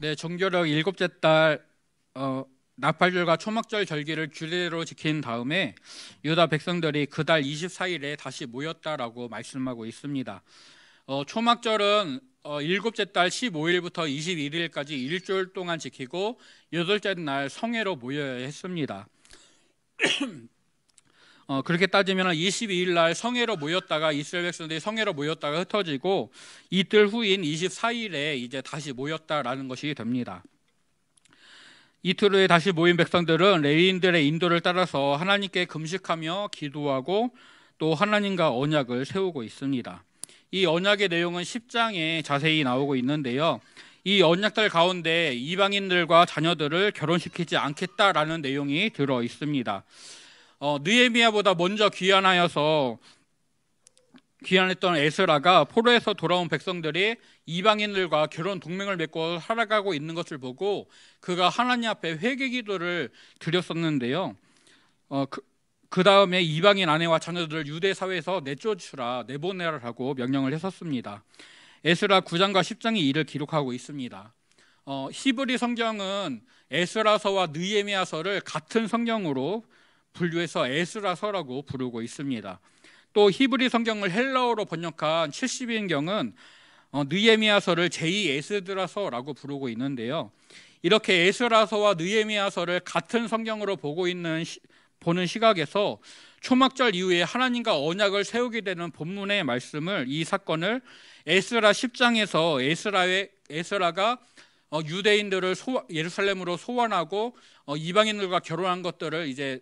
네, 정교력 일곱째 달 나팔절과 초막절 절기를 규례로 지킨 다음에 유다 백성들이 그달 24일에 다시 모였다라고 말씀하고 있습니다. 초막절은 일곱째 달 15일부터 21일까지 일주일 동안 지키고 여덟째 날 성회로 모여야 했습니다. 그렇게 따지면 22일 날 성회로 모였다가 이스라엘 백성들이 성회로 모였다가 흩어지고 이틀 후인 24일에 이제 다시 모였다라는 것이 됩니다. 이틀 후에 다시 모인 백성들은 레위인들의 인도를 따라서 하나님께 금식하며 기도하고 또 하나님과 언약을 세우고 있습니다. 이 언약의 내용은 10장에 자세히 나오고 있는데요. 이 언약들 가운데 이방인들과 자녀들을 결혼시키지 않겠다라는 내용이 들어 있습니다. 느헤미야보다 먼저 귀환했던 에스라가 포로에서 돌아온 백성들이 이방인들과 결혼 동맹을 맺고 살아가고 있는 것을 보고 그가 하나님 앞에 회개 기도를 드렸었는데요. 그 다음에 이방인 아내와 자녀들을 유대 사회에서 내보내라라고 명령을 했었습니다. 에스라 9장과 10장이 이를 기록하고 있습니다. 히브리 성경은 에스라서와 느헤미야서를 같은 성경으로 분류해서 에스라서라고 부르고 있습니다. 또 히브리 성경을 헬라어로 번역한 70인경은 느헤미야서를 제2 에스드라서라고 부르고 있는데요. 이렇게 에스라서와 느헤미야서를 같은 성경으로 보는 시각에서 초막절 이후에 하나님과 언약을 세우게 되는 본문의 말씀을, 이 사건을 에스라 10장에서 에스라가 유대인들을 예루살렘으로 소환하고 이방인들과 결혼한 것들을 이제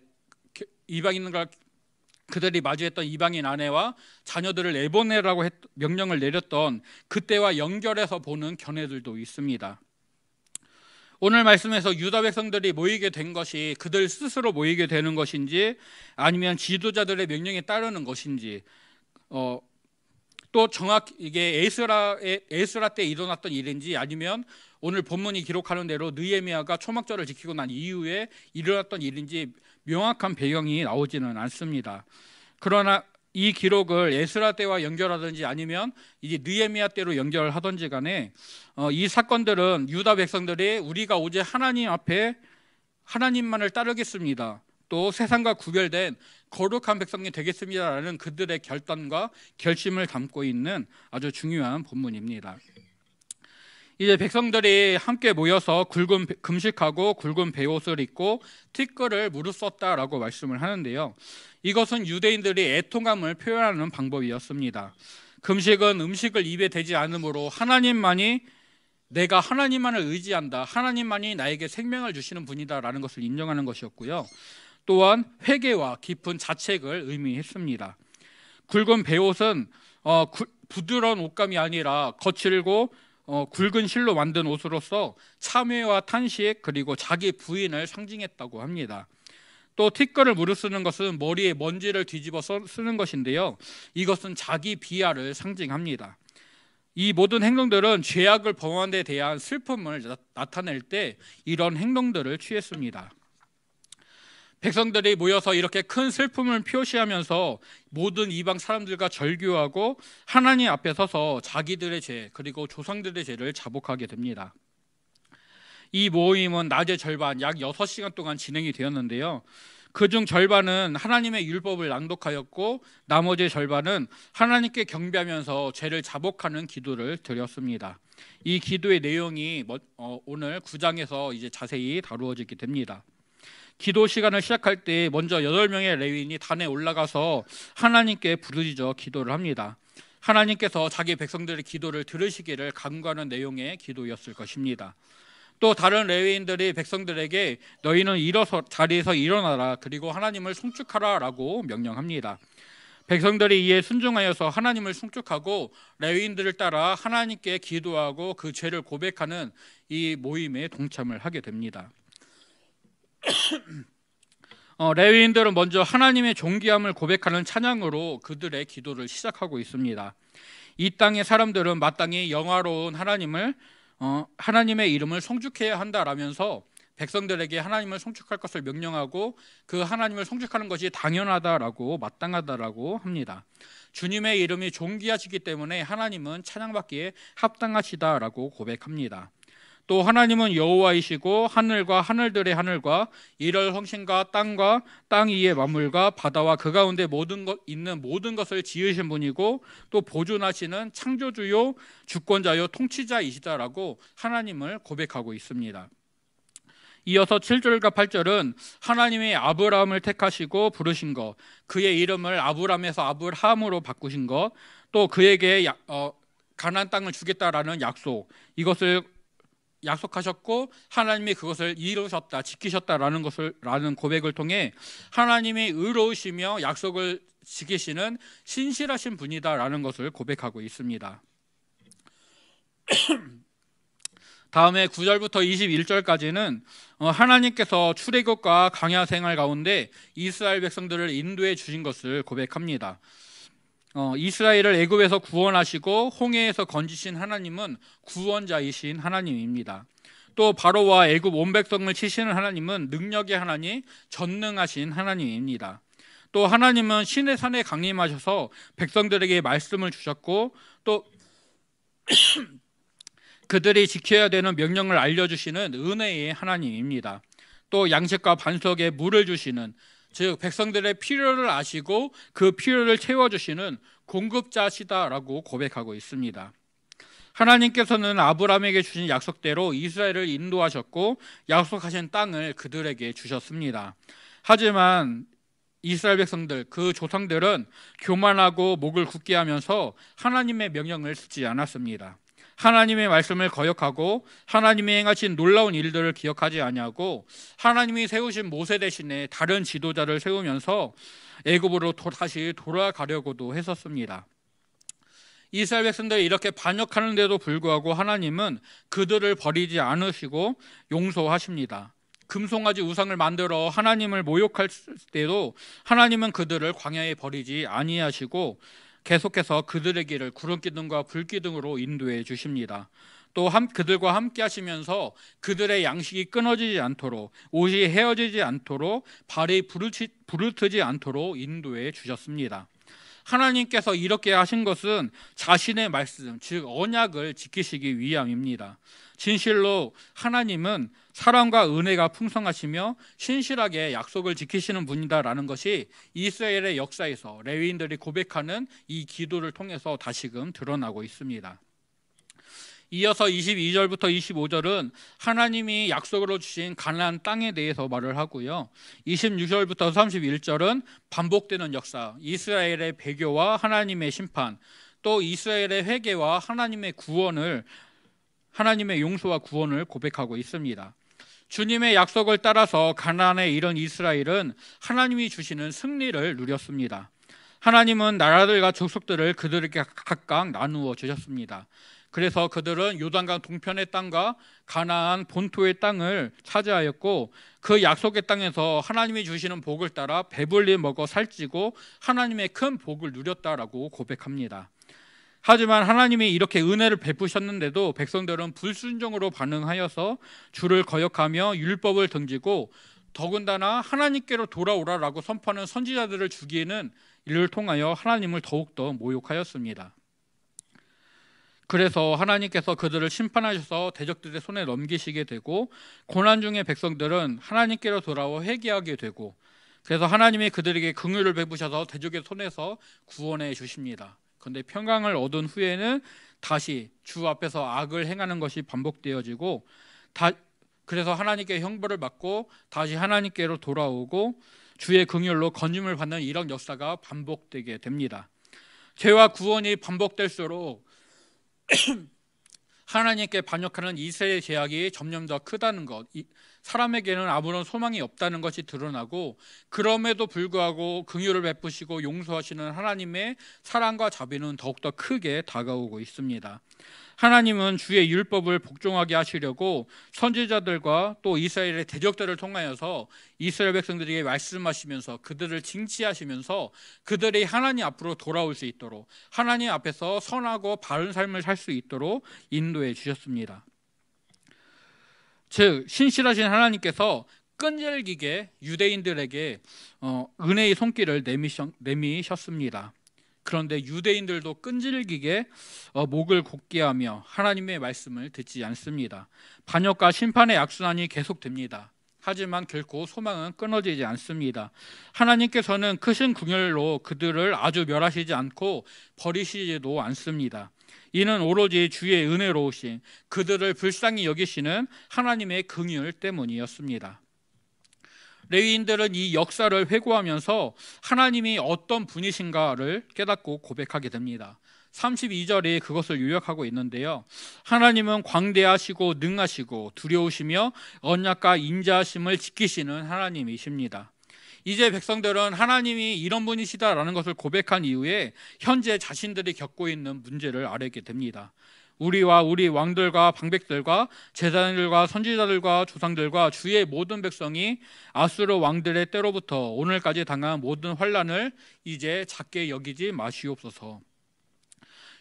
이방인과 그들이 마주했던 이방인 아내와 자녀들을 내보내라고 명령을 내렸던 그때와 연결해서 보는 견해들도 있습니다. 오늘 말씀에서 유다 백성들이 모이게 된 것이 그들 스스로 모이게 되는 것인지 아니면 지도자들의 명령에 따르는 것인지, 또 정확히 이게 에스라 때 일어났던 일인지 아니면 오늘 본문이 기록하는 대로 느헤미야가 초막절을 지키고 난 이후에 일어났던 일인지 명확한 배경이 나오지는 않습니다. 그러나 이 기록을 에스라 때와 연결하든지 아니면 이제 느헤미야 때로 연결하든지 간에 이 사건들은 유다 백성들이 우리가 오직 하나님 앞에 하나님만을 따르겠습니다, 또 세상과 구별된 거룩한 백성이 되겠습니다라는 그들의 결단과 결심을 담고 있는 아주 중요한 본문입니다. 이제 백성들이 함께 모여서 금식하고 굵은 베옷을 입고 티끌을 무릅썼다라고 말씀을 하는데요. 이것은 유대인들이 애통함을 표현하는 방법이었습니다. 금식은 음식을 입에 대지 않으므로 내가 하나님만을 의지한다, 하나님만이 나에게 생명을 주시는 분이다라는 것을 인정하는 것이었고요. 또한 회개와 깊은 자책을 의미했습니다. 굵은 베옷은 부드러운 옷감이 아니라 거칠고 굵은 실로 만든 옷으로서 참회와 탄식 그리고 자기 부인을 상징했다고 합니다. 또 티끌을 무릅쓰는 것은 머리에 먼지를 뒤집어 쓰는 것인데요. 이것은 자기 비하를 상징합니다. 이 모든 행동들은 죄악을 범한 데 대한 슬픔을 나타낼 때 이런 행동들을 취했습니다. 백성들이 모여서 이렇게 큰 슬픔을 표시하면서 모든 이방 사람들과 절규하고 하나님 앞에 서서 자기들의 죄 그리고 조상들의 죄를 자복하게 됩니다. 이 모임은 낮의 절반 약 6시간 동안 진행이 되었는데요. 그중 절반은 하나님의 율법을 낭독하였고 나머지 절반은 하나님께 경배하면서 죄를 자복하는 기도를 드렸습니다. 이 기도의 내용이 오늘 9장에서 이제 자세히 다루어지게 됩니다. 기도 시간을 시작할 때 먼저 8명의 레위인이 단에 올라가서 하나님께 부르짖어 기도를 합니다. 하나님께서 자기 백성들의 기도를 들으시기를 간구하는 내용의 기도였을 것입니다. 또 다른 레위인들이 백성들에게 너희는 자리에서 일어나라, 그리고 하나님을 송축하라 라고 명령합니다. 백성들이 이에 순종하여서 하나님을 송축하고 레위인들을 따라 하나님께 기도하고 그 죄를 고백하는 이 모임에 동참을 하게 됩니다. 레위인들은 먼저 하나님의 존귀함을 고백하는 찬양으로 그들의 기도를 시작하고 있습니다. 이 땅의 사람들은 마땅히 영화로운 하나님의 이름을 송축해야 한다라면서 백성들에게 하나님을 송축할 것을 명령하고 그 하나님을 송축하는 것이 당연하다라고 마땅하다라고 합니다. 주님의 이름이 존귀하시기 때문에 하나님은 찬양받기에 합당하시다라고 고백합니다. 또 하나님은 여호와이시고 하늘과 하늘들의 하늘과 이럴 성신과 땅과 땅 위의 만물과 바다와 그 가운데 있는 모든 것을 지으신 분이고 또 보존하시는 창조주요 주권자요 통치자이시다라고 하나님을 고백하고 있습니다. 이어서 7절과 8절은 하나님이 아브라함을 택하시고 부르신 것, 그의 이름을 아브람에서 아브라함으로 바꾸신 것, 또 그에게 가나안 땅을 주겠다라는 약속, 이것을 약속하셨고 하나님이 그것을 이루셨다, 지키셨다라는 라는 고백을 통해 하나님이 의로우시며 약속을 지키시는 신실하신 분이다라는 것을 고백하고 있습니다. 다음에 9절부터 21절까지는 하나님께서 출애굽과 광야 생활 가운데 이스라엘 백성들을 인도해 주신 것을 고백합니다. 이스라엘을 애굽에서 구원하시고 홍해에서 건지신 하나님은 구원자이신 하나님입니다. 또 바로와 애굽 온 백성을 치시는 하나님은 능력의 하나님, 전능하신 하나님입니다. 또 하나님은 신의 산에 강림하셔서 백성들에게 말씀을 주셨고 또 그들이 지켜야 되는 명령을 알려주시는 은혜의 하나님입니다. 또 양식과 반석에 물을 주시는, 즉 백성들의 필요를 아시고 그 필요를 채워주시는 공급자시다라고 고백하고 있습니다. 하나님께서는 아브라함에게 주신 약속대로 이스라엘을 인도하셨고 약속하신 땅을 그들에게 주셨습니다. 하지만 이스라엘 백성들, 그 조상들은 교만하고 목을 굳게 하면서 하나님의 명령을 듣지 않았습니다. 하나님의 말씀을 거역하고 하나님이 행하신 놀라운 일들을 기억하지 아니하고 하나님이 세우신 모세 대신에 다른 지도자를 세우면서 애굽으로 다시 돌아가려고도 했었습니다. 이스라엘 백성들이 이렇게 반역하는데도 불구하고 하나님은 그들을 버리지 않으시고 용서하십니다. 금송아지 우상을 만들어 하나님을 모욕할 때도 하나님은 그들을 광야에 버리지 아니하시고 계속해서 그들의 길을 구름기둥과 불기둥으로 인도해 주십니다. 또 그들과 함께 하시면서 그들의 양식이 끊어지지 않도록, 옷이 헤어지지 않도록, 발이 부르트지 않도록 인도해 주셨습니다. 하나님께서 이렇게 하신 것은 자신의 말씀, 즉 언약을 지키시기 위함입니다. 진실로 하나님은 사랑과 은혜가 풍성하시며 신실하게 약속을 지키시는 분이다라는 것이 이스라엘의 역사에서 레위인들이 고백하는 이 기도를 통해서 다시금 드러나고 있습니다. 이어서 22절부터 25절은 하나님이 약속으로 주신 가나안 땅에 대해서 말을 하고요. 26절부터 31절은 반복되는 역사, 이스라엘의 배교와 하나님의 심판, 또 이스라엘의 회개와 하나님의 용서와 구원을 고백하고 있습니다. 주님의 약속을 따라서 가나안에 이른 이스라엘은 하나님이 주시는 승리를 누렸습니다. 하나님은 나라들과 족속들을 그들에게 각각 나누어 주셨습니다. 그래서 그들은 요단강 동편의 땅과 가나안 본토의 땅을 차지하였고 그 약속의 땅에서 하나님이 주시는 복을 따라 배불리 먹어 살찌고 하나님의 큰 복을 누렸다라고 고백합니다. 하지만 하나님이 이렇게 은혜를 베푸셨는데도 백성들은 불순종으로 반응하여서 주를 거역하며 율법을 등지고 더군다나 하나님께로 돌아오라라고 선포하는 선지자들을 죽이는 일을 통하여 하나님을 더욱더 모욕하였습니다. 그래서 하나님께서 그들을 심판하셔서 대적들의 손에 넘기시게 되고 고난 중에 백성들은 하나님께로 돌아와 회개하게 되고 그래서 하나님이 그들에게 긍휼을 베푸셔서 대적의 손에서 구원해 주십니다. 그런데 평강을 얻은 후에는 다시 주 앞에서 악을 행하는 것이 반복되어지고 그래서 하나님께 형벌을 받고 다시 하나님께로 돌아오고 주의 긍휼로 건짐을 받는 이런 역사가 반복되게 됩니다. 죄와 구원이 반복될수록 하나님께 반역하는 이스라엘의 죄악이 점점 더 크다는 것, 사람에게는 아무런 소망이 없다는 것이 드러나고 그럼에도 불구하고 긍휼을 베푸시고 용서하시는 하나님의 사랑과 자비는 더욱더 크게 다가오고 있습니다. 하나님은 주의 율법을 복종하게 하시려고 선지자들과 또 이스라엘의 대적들을 통하여서 이스라엘 백성들에게 말씀하시면서 그들을 징치하시면서 그들이 하나님 앞으로 돌아올 수 있도록 하나님 앞에서 선하고 바른 삶을 살 수 있도록 인도해 주셨습니다. 즉 신실하신 하나님께서 끈질기게 유대인들에게 은혜의 손길을 내미셨습니다. 그런데 유대인들도 끈질기게 목을 곧게 하며 하나님의 말씀을 듣지 않습니다. 반역과 심판의 악순환이 계속됩니다. 하지만 결코 소망은 끊어지지 않습니다. 하나님께서는 크신 긍휼로 그들을 아주 멸하시지 않고 버리시지도 않습니다. 이는 오로지 주의 은혜로우신, 그들을 불쌍히 여기시는 하나님의 긍휼 때문이었습니다. 레위인들은 이 역사를 회고하면서 하나님이 어떤 분이신가를 깨닫고 고백하게 됩니다. 32절이 그것을 요약하고 있는데요. 하나님은 광대하시고 능하시고 두려우시며 언약과 인자하심을 지키시는 하나님이십니다. 이제 백성들은 하나님이 이런 분이시다라는 것을 고백한 이후에 현재 자신들이 겪고 있는 문제를 알게 됩니다. 우리와 우리 왕들과 방백들과 제사장들과 선지자들과 조상들과 주의 모든 백성이 아수르 왕들의 때로부터 오늘까지 당한 모든 환난을 이제 작게 여기지 마시옵소서.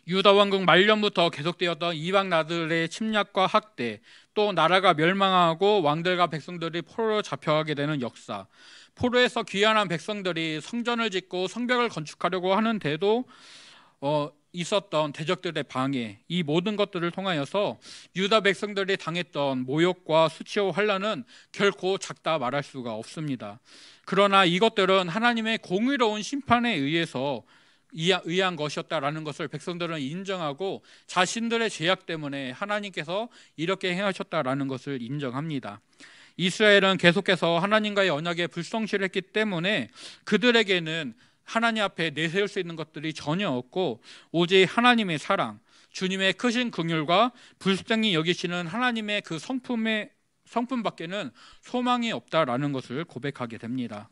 유다 왕국 말년부터 계속되었던 이방 나라들의 침략과 학대, 또 나라가 멸망하고 왕들과 백성들이 포로로 잡혀가게 되는 역사, 포로에서 귀환한 백성들이 성전을 짓고 성벽을 건축하려고 하는데도 있었던 대적들의 방해, 이 모든 것들을 통하여서 유다 백성들이 당했던 모욕과 수치와 환난은 결코 작다 말할 수가 없습니다. 그러나 이것들은 하나님의 공의로운 심판에 의한 것이었다라는 것을 백성들은 인정하고 자신들의 죄악 때문에 하나님께서 이렇게 행하셨다라는 것을 인정합니다. 이스라엘은 계속해서 하나님과의 언약에 불성실했기 때문에 그들에게는 하나님 앞에 내세울 수 있는 것들이 전혀 없고 오직 하나님의 사랑, 주님의 크신 긍휼과 불쌍히 여기시는 하나님의 그 성품밖에는 소망이 없다라는 것을 고백하게 됩니다.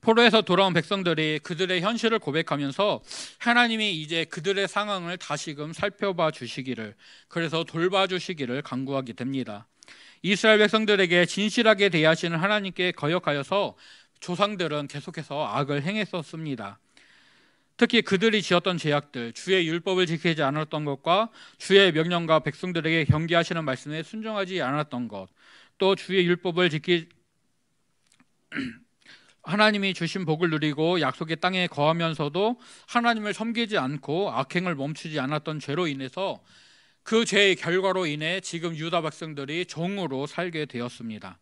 포로에서 돌아온 백성들이 그들의 현실을 고백하면서 하나님이 이제 그들의 상황을 다시금 살펴봐 주시기를, 그래서 돌봐주시기를 간구하게 됩니다. 이스라엘 백성들에게 진실하게 대하시는 하나님께 거역하여서 조상들은 계속해서 악을 행했었습니다. 특히 그들이 지었던 죄악들, 주의 율법을 지키지 않았던 것과 주의 명령과 백성들에게 경계하시는 말씀에 순종하지 않았던 것, 또 주의 율법을 하나님이 주신 복을 누리고 약속의 땅에 거하면서도 하나님을 섬기지 않고 악행을 멈추지 않았던 죄로 인해서 그 죄의 결과로 인해 지금 유다 백성들이 종으로 살게 되었습니다.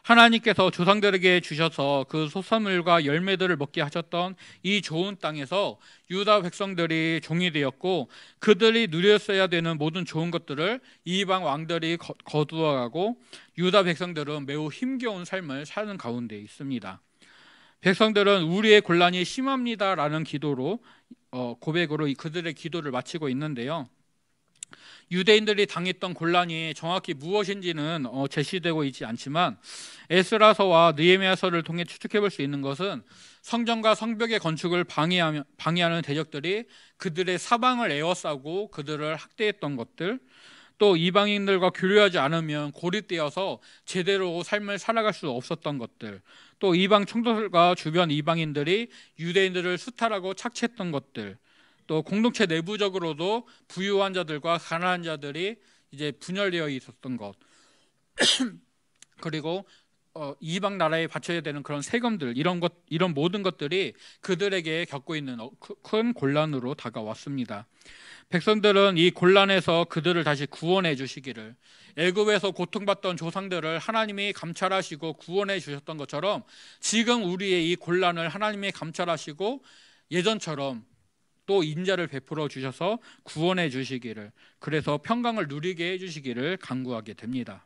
하나님께서 조상들에게 주셔서 그 소산물과 열매들을 먹게 하셨던 이 좋은 땅에서 유다 백성들이 종이 되었고 그들이 누렸어야 되는 모든 좋은 것들을 이방 왕들이 거두어가고 유다 백성들은 매우 힘겨운 삶을 사는 가운데 있습니다. 백성들은 우리의 곤란이 심합니다라는 고백으로 그들의 기도를 마치고 있는데요. 유대인들이 당했던 곤란이 정확히 무엇인지는 제시되고 있지 않지만 에스라서와 느헤미야서를 통해 추측해 볼 수 있는 것은 성전과 성벽의 건축을 방해하는 대적들이 그들의 사방을 에워싸고 그들을 학대했던 것들, 또 이방인들과 교류하지 않으면 고립되어서 제대로 삶을 살아갈 수 없었던 것들, 또 이방 총독들과 주변 이방인들이 유대인들을 수탈하고 착취했던 것들, 또 공동체 내부적으로도 부유한 자들과 가난한 자들이 이제 분열되어 있었던 것, 그리고 이방 나라에 바쳐야 되는 그런 세금들, 이런 모든 것들이 그들에게 겪고 있는 큰 곤란으로 다가왔습니다. 백성들은 이 곤란에서 그들을 다시 구원해 주시기를, 애굽에서 고통받던 조상들을 하나님이 감찰하시고 구원해 주셨던 것처럼 지금 우리의 이 곤란을 하나님이 감찰하시고 예전처럼 또 인자를 베풀어 주셔서 구원해 주시기를, 그래서 평강을 누리게 해 주시기를 간구하게 됩니다.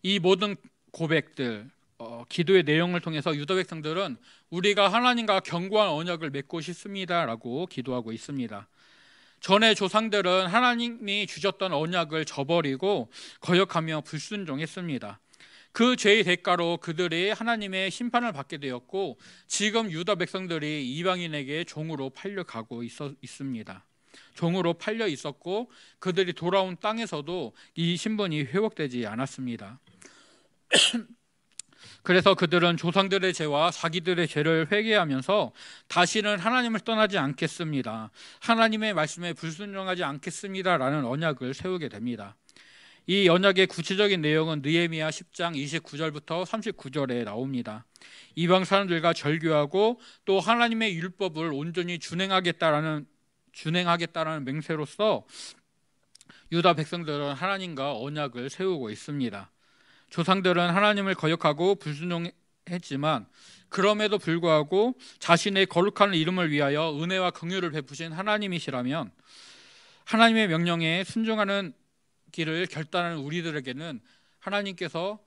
이 모든 고백들, 기도의 내용을 통해서 유다 백성들은 우리가 하나님과 견고한 언약을 맺고 싶습니다라고 기도하고 있습니다. 전에 조상들은 하나님이 주셨던 언약을 저버리고 거역하며 불순종했습니다. 그 죄의 대가로 그들이 하나님의 심판을 받게 되었고 지금 유다 백성들이 이방인에게 종으로 팔려가고 있습니다. 종으로 팔려 있었고 그들이 돌아온 땅에서도 이 신분이 회복되지 않았습니다. 그래서 그들은 조상들의 죄와 자기들의 죄를 회개하면서 다시는 하나님을 떠나지 않겠습니다, 하나님의 말씀에 불순종하지 않겠습니다라는 언약을 세우게 됩니다. 이 언약의 구체적인 내용은 느헤미야 10장 29절부터 39절에 나옵니다. 이방 사람들과 절교하고 또 하나님의 율법을 온전히 준행하겠다라는 맹세로서 유다 백성들은 하나님과 언약을 세우고 있습니다. 조상들은 하나님을 거역하고 불순종했지만 그럼에도 불구하고 자신의 거룩한 이름을 위하여 은혜와 긍휼을 베푸신 하나님이시라면 하나님의 명령에 순종하는 길을 결단하는 우리들에게는 하나님께서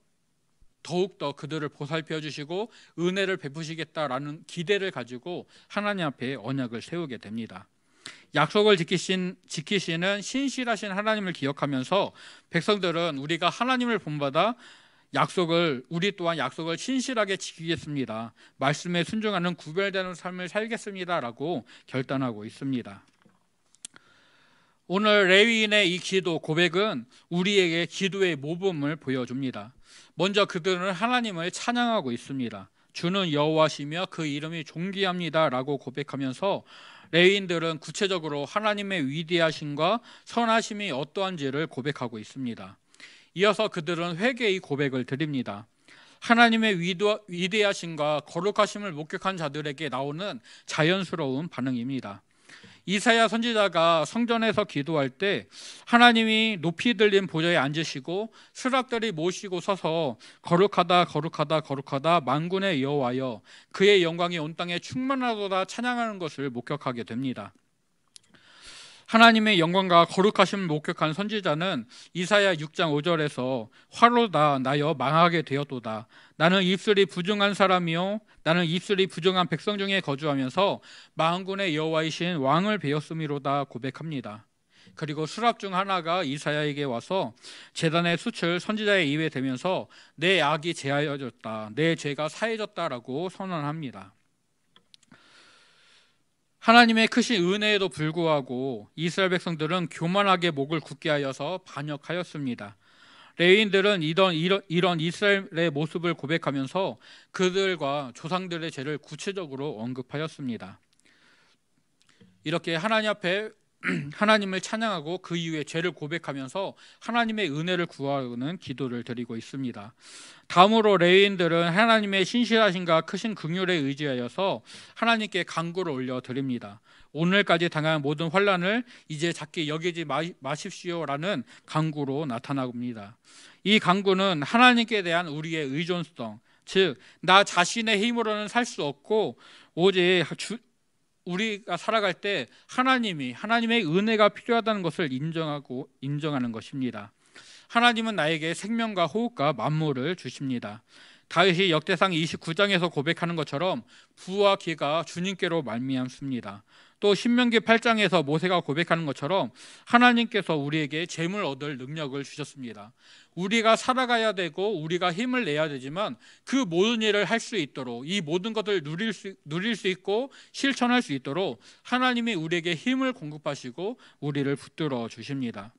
더욱더 그들을 보살펴 주시고 은혜를 베푸시겠다라는 기대를 가지고 하나님 앞에 언약을 세우게 됩니다. 약속을 지키시는 신실하신 하나님을 기억하면서 백성들은 우리가 하나님을 본받아 우리 또한 약속을 신실하게 지키겠습니다. 말씀에 순종하는 구별되는 삶을 살겠습니다라고 결단하고 있습니다. 오늘 레위인의 이 기도 고백은 우리에게 기도의 모범을 보여줍니다. 먼저 그들은 하나님을 찬양하고 있습니다. 주는 여호와시며 그 이름이 존귀합니다라고 고백하면서 레위인들은 구체적으로 하나님의 위대하심과 선하심이 어떠한지를 고백하고 있습니다. 이어서 그들은 회개의 고백을 드립니다. 하나님의 위대하심과 거룩하심을 목격한 자들에게 나오는 자연스러운 반응입니다. 이사야 선지자가 성전에서 기도할 때 하나님이 높이 들린 보좌에 앉으시고 스락들이 모시고 서서 거룩하다 거룩하다 거룩하다 만군의 여호와여 그의 영광이 온 땅에 충만하도다 찬양하는 것을 목격하게 됩니다. 하나님의 영광과 거룩하심을 목격한 선지자는 이사야 6장 5절에서 화로다 나여 망하게 되었도다. 나는 입술이 부정한 사람이요 나는 입술이 부정한 백성 중에 거주하면서 만군의 여호와이신 왕을 배웠음이로다 고백합니다. 그리고 수랍 중 하나가 이사야에게 와서 제단의 숯을 선지자의 입에 대면서 내 악이 제하여졌다 내 죄가 사해졌다라고 선언합니다. 하나님의 크신 은혜에도 불구하고 이스라엘 백성들은 교만하게 목을 굳게 하여서 반역하였습니다. 레위인들은 이런 이스라엘의 모습을 고백하면서 그들과 조상들의 죄를 구체적으로 언급하였습니다. 이렇게 하나님 앞에 하나님을 찬양하고 그 이후에 죄를 고백하면서 하나님의 은혜를 구하는 기도를 드리고 있습니다. 다음으로 레위인들은 하나님의 신실하심과 크신 긍휼에 의지하여서 하나님께 간구를 올려드립니다. 오늘까지 당한 모든 환난을 이제 작게 여기지 마십시오라는 간구로 나타납니다. 이 간구는 하나님께 대한 우리의 의존성, 즉 나 자신의 힘으로는 살 수 없고 오직 우리가 살아갈 때 하나님의 은혜가 필요하다는 것을 인정하는 것입니다. 하나님은 나에게 생명과 호흡과 만물을 주십니다. 다윗이 역대상 29장에서 고백하는 것처럼 부와 기가 주님께로 말미암습니다. 또 신명기 8장에서 모세가 고백하는 것처럼 하나님께서 우리에게 재물 얻을 능력을 주셨습니다. 우리가 살아가야 되고 우리가 힘을 내야 되지만 그 모든 일을 할 수 있도록 이 모든 것을 누릴 수 있고 실천할 수 있도록 하나님이 우리에게 힘을 공급하시고 우리를 붙들어 주십니다.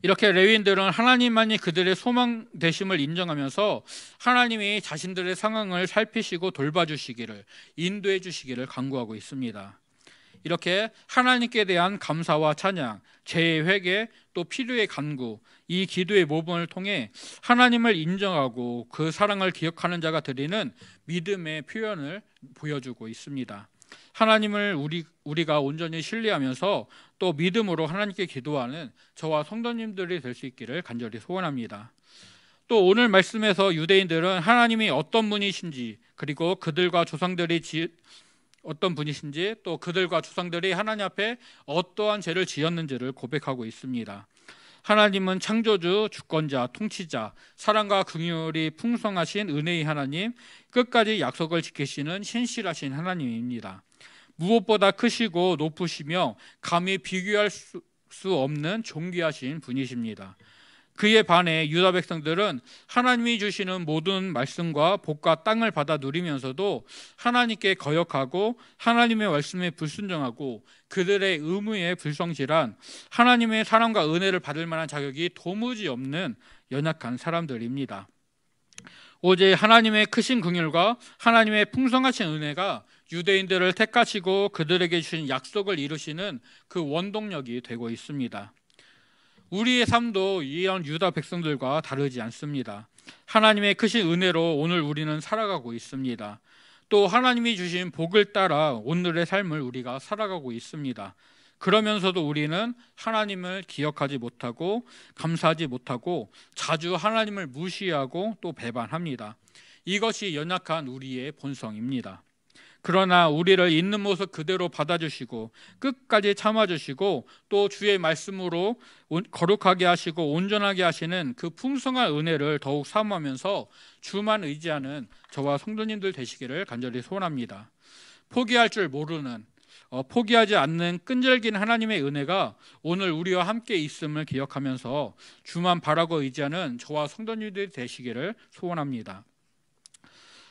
이렇게 레위인들은 하나님만이 그들의 소망 되심을 인정하면서 하나님이 자신들의 상황을 살피시고 돌봐주시기를 인도해 주시기를 간구하고 있습니다. 이렇게 하나님께 대한 감사와 찬양, 죄의 회개, 또 필요의 간구, 이 기도의 모범을 통해 하나님을 인정하고 그 사랑을 기억하는 자가 드리는 믿음의 표현을 보여주고 있습니다. 하나님을 우리가 온전히 신뢰하면서 또 믿음으로 하나님께 기도하는 저와 성도님들이 될 수 있기를 간절히 소원합니다. 또 오늘 말씀에서 유대인들은 하나님이 어떤 분이신지 그리고 그들과 조상들이 어떤 분이신지 또 그들과 조상들이 하나님 앞에 어떠한 죄를 지었는지를 고백하고 있습니다. 하나님은 창조주, 주권자, 통치자, 사랑과 긍휼이 풍성하신 은혜의 하나님, 끝까지 약속을 지키시는 신실하신 하나님입니다. 무엇보다 크시고 높으시며 감히 비교할 수 없는 존귀하신 분이십니다. 그에 반해 유다 백성들은 하나님이 주시는 모든 말씀과 복과 땅을 받아 누리면서도 하나님께 거역하고 하나님의 말씀에 불순종하고 그들의 의무에 불성실한 하나님의 사랑과 은혜를 받을 만한 자격이 도무지 없는 연약한 사람들입니다. 오직 하나님의 크신 긍휼과 하나님의 풍성하신 은혜가 유대인들을 택하시고 그들에게 주신 약속을 이루시는 그 원동력이 되고 있습니다. 우리의 삶도 이런 유다 백성들과 다르지 않습니다. 하나님의 크신 은혜로 오늘 우리는 살아가고 있습니다. 또 하나님이 주신 복을 따라 오늘의 삶을 우리가 살아가고 있습니다. 그러면서도 우리는 하나님을 기억하지 못하고 감사하지 못하고 자주 하나님을 무시하고 또 배반합니다. 이것이 연약한 우리의 본성입니다. 그러나 우리를 있는 모습 그대로 받아주시고 끝까지 참아주시고 또 주의 말씀으로 거룩하게 하시고 온전하게 하시는 그 풍성한 은혜를 더욱 사모하면서 주만 의지하는 저와 성도님들 되시기를 간절히 소원합니다. 포기할 줄 모르는 포기하지 않는 끈질긴 하나님의 은혜가 오늘 우리와 함께 있음을 기억하면서 주만 바라고 의지하는 저와 성도님들이 되시기를 소원합니다.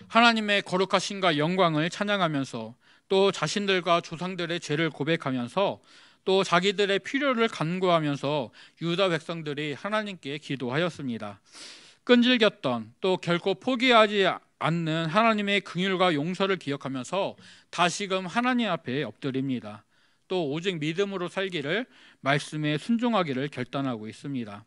하나님의 거룩하심과 영광을 찬양하면서 또 자신들과 조상들의 죄를 고백하면서 또 자기들의 필요를 간구하면서 유다 백성들이 하나님께 기도하였습니다. 끈질겼던 또 결코 포기하지 않는 하나님의 긍휼과 용서를 기억하면서 다시금 하나님 앞에 엎드립니다. 또 오직 믿음으로 살기를, 말씀에 순종하기를 결단하고 있습니다.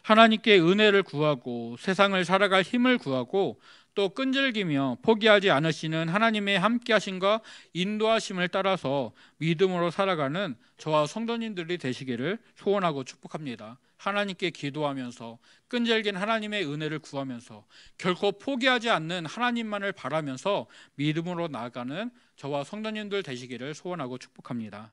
하나님께 은혜를 구하고 세상을 살아갈 힘을 구하고 또 끈질기며 포기하지 않으시는 하나님의 함께하심과 인도하심을 따라서 믿음으로 살아가는 저와 성도님들이 되시기를 소원하고 축복합니다. 하나님께 기도하면서 끈질긴 하나님의 은혜를 구하면서 결코 포기하지 않는 하나님만을 바라면서 믿음으로 나아가는 저와 성도님들 되시기를 소원하고 축복합니다.